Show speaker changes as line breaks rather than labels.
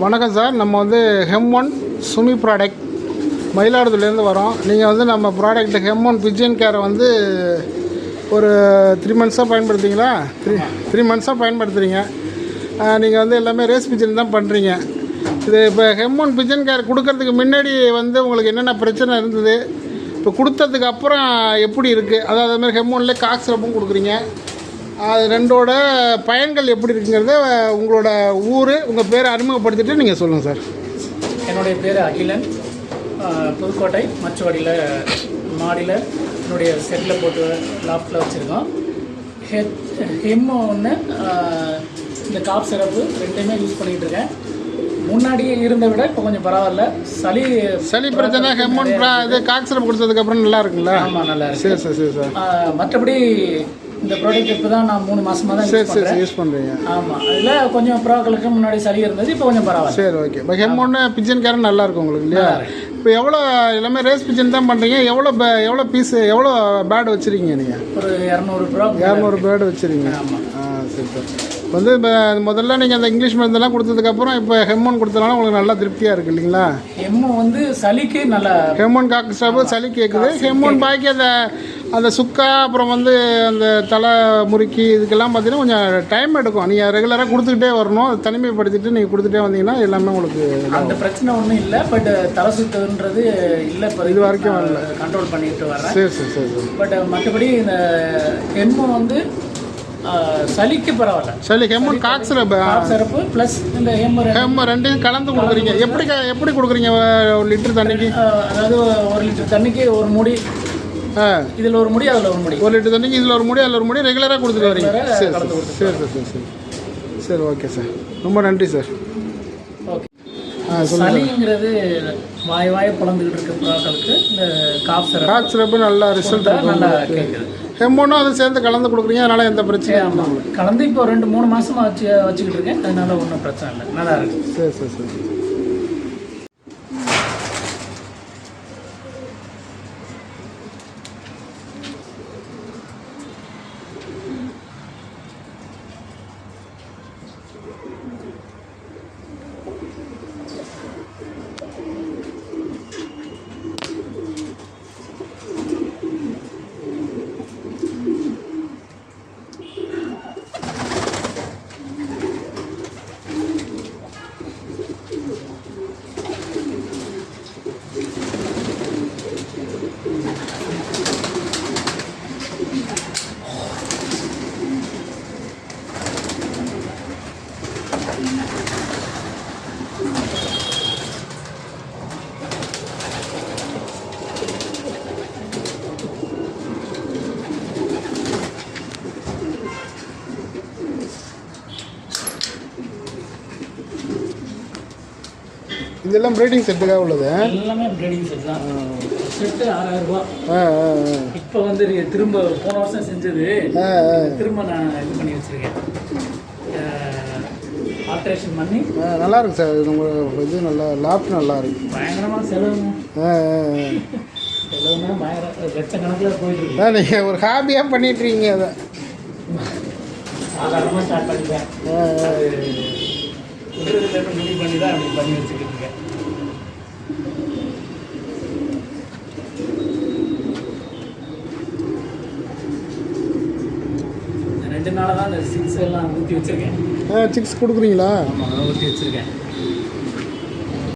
வணக்கம் சார். நம்ம வந்து HEM.1 சுமி ப்ராடக்ட் மயிலாடுதுறையிலேருந்து வரோம். நீங்கள் வந்து நம்ம ப்ராடக்ட் HEM.1 PlGEON கேரை வந்து ஒரு 3 மந்த்ஸாக பயன்படுத்துறீங்களா? த்ரீ மந்த்ஸாக பயன்படுத்துகிறீங்க. நீங்கள் வந்து எல்லாமே ரேஸ் பிஜன் தான் பண்ணுறீங்க. இது இப்போ HEM.1 PlGEON கேர் கொடுக்கறதுக்கு முன்னாடி வந்து உங்களுக்கு என்னென்ன பிரச்சனை இருந்தது, இப்போ கொடுத்ததுக்கு அப்புறம் எப்படி இருக்குது, அதாவது அதுமாதிரி HEM.1லே காக்ஸ் சிரப்பும் கொடுக்குறீங்க, அது ரெண்டோட பயன்கள் எப்படி இருக்குங்கிறத உங்களோட ஊர், உங்கள் பேரை அறிமுகப்படுத்திட்டு நீங்கள் சொல்லுங்கள் சார்.
என்னுடைய பேர் அகிலன். புதுக்கோட்டை மச்சுவாடியில் மாடியில் என்னுடைய செட்டில் போட்டு லாஃப்டில் வச்சுருக்கோம். HEM.1 இந்த காப் சிரப்பு ரெண்டுமே யூஸ் பண்ணிகிட்டு இருக்கேன். முன்னாடியே இருந்த விட இப்போ கொஞ்சம் பரவாயில்ல. சளி பிரச்சனை HEM.1 இது காக் சிரப் கொடுத்ததுக்கப்புறம் நல்லா இருக்குங்களா? ஆமாம், நல்லா இருக்கு. சரி சரி சரி சார். மற்றபடி இந்த ப்ராடக்ட் இப்போ தான் நான் 3 மாதமாக தான்
யூஸ் பண்ணுறீங்க. ஆமாம்,
அதில் கொஞ்சம் ப்ராக்களுக்கு முன்னாடி சளி இருந்தது, இப்போ கொஞ்சம் பரவாயில்ல.
சரி, ஓகே. இப்போ HEM.1 PlGEON கேரன் நல்லா இருக்கும் உங்களுக்கு இல்லையா? இப்போ எவ்வளோ எல்லாமே ரேஸ் பிஜன் தான் பண்ணுறீங்க? எவ்வளோ பீஸு, எவ்வளோ பேட் வச்சுருக்கீங்க நீங்கள்?
ஒரு 200
பேட் வச்சுருக்கீங்க. ஆமாம். சரி சார். வந்து இப்போ முதல்ல நீங்கள் அந்த இங்கிலீஷ் மருந்தெல்லாம் கொடுத்ததுக்கப்புறம் இப்போ HEM.1 கொடுத்ததுனால உங்களுக்கு நல்லா திருப்தியாக இருக்குது இல்லைங்களா?
HEM.1 வந்து சளிக்கு நல்லா,
HEM.1 காக்கு ஸ்டாப்பு சளி கேட்குது. HEM.1 பாக்கி அந்த சுக்கா, அப்புறம் வந்து அந்த தலை முறுக்கி இதுக்கெல்லாம் பார்த்தீங்கன்னா கொஞ்சம் டைம் எடுக்கும். நீங்கள் ரெகுலராக கொடுத்துக்கிட்டே வரணும். அதை தனிமைப்படுத்திட்டு நீங்கள் கொடுத்துட்டே வந்தீங்கன்னா எல்லாமே உங்களுக்கு
அந்த பிரச்சனை ஒன்றும் இல்லை. பட் தலை சுத்துன்றது இல்லை, இப்போ
இது வரைக்கும் வரல,
கண்ட்ரோல் பண்ணிட்டு வரேன்.
சரி சரி சரி.
பட் மற்றபடி இந்த HEM.1 வந்து சளிக்கு பரவாயில்ல.
சளி HEM.1 காக் சிரப்பு
ப்ளஸ் இந்த HEM
ரெண்டையும் கலந்து கொடுக்குறீங்க. எப்படி கொடுக்குறீங்க? 1 லிட்டர் தண்ணிக்கு,
அதாவது 1 லிட்டர் தண்ணிக்கு ஒரு மூடி, இதில் ஒரு முடி, அதில் ஒரு முடி.
1 லிட்டர் தண்ணிக்கு இதில் ஒரு முடி, அதில் ஒரு முடி ரெகுலராக கொடுத்துட்டு வரீங்க. சரி சரி சரி சரி சரி. ஓகே சார், ரொம்ப நன்றி சார்.
ஓகே. சளிங்கிறது வாய் பிளந்துக்கிட்டு இருக்க ப்ராடக்ட்டுக்கு இந்த காப்
சிரப்பு நல்லா ரிசல்ட்
நல்லா கேட்குது.
HEM.1 அதை சேர்ந்து கலந்து கொடுக்குறீங்க, அதனால் எந்த பிரச்சனையும் இல்லை.
கலந்து இப்போ 2-3 மாதமாக வச்சுக்கிட்டு இருக்கேன். அதனால ஒன்றும் பிரச்சனை இல்லை, நல்லா இருக்குது.
சரி சரி சரி. இதெல்லாம் ப்ரீடிங் செட்டுக்காக உள்ளது?
எல்லாமே ப்ரீடிங் செட் தான். செட்டு 6000 ரூபா. இப்போ வந்து திரும்ப போன வருஷம் செஞ்சது திரும்ப நான் இது பண்ணி வச்சுருக்கேன், ஆல்ட்ரேஷன் பண்ணி.
நல்லா இருக்கு சார். உங்கள் இது நல்லா லாப்ட் நல்லா இருக்கு.
பயங்கரமாக செலவுங்க. செலவுனா பயங்கர லட்சக்கணக்கில் போயிட்டு இருக்கு.
நீங்கள் ஒரு ஹாபியாக பண்ணிட்டுருக்கீங்க. அதை
சாதாரணமாக ஸ்டார்ட் பண்ணிட்டேன். முடிவு பண்ணி தான் அப்படி பண்ணி வச்சுக்கிட்டு இருக்கேன். ரெண்டு நாளாக தான் இந்த சிக்ஸ் எல்லாம் ஊற்றி வச்சுருக்கேன்.
சிக்ஸ் கொடுக்குறீங்களா?
ஆமாம், ஊற்றி வச்சுருக்கேன்.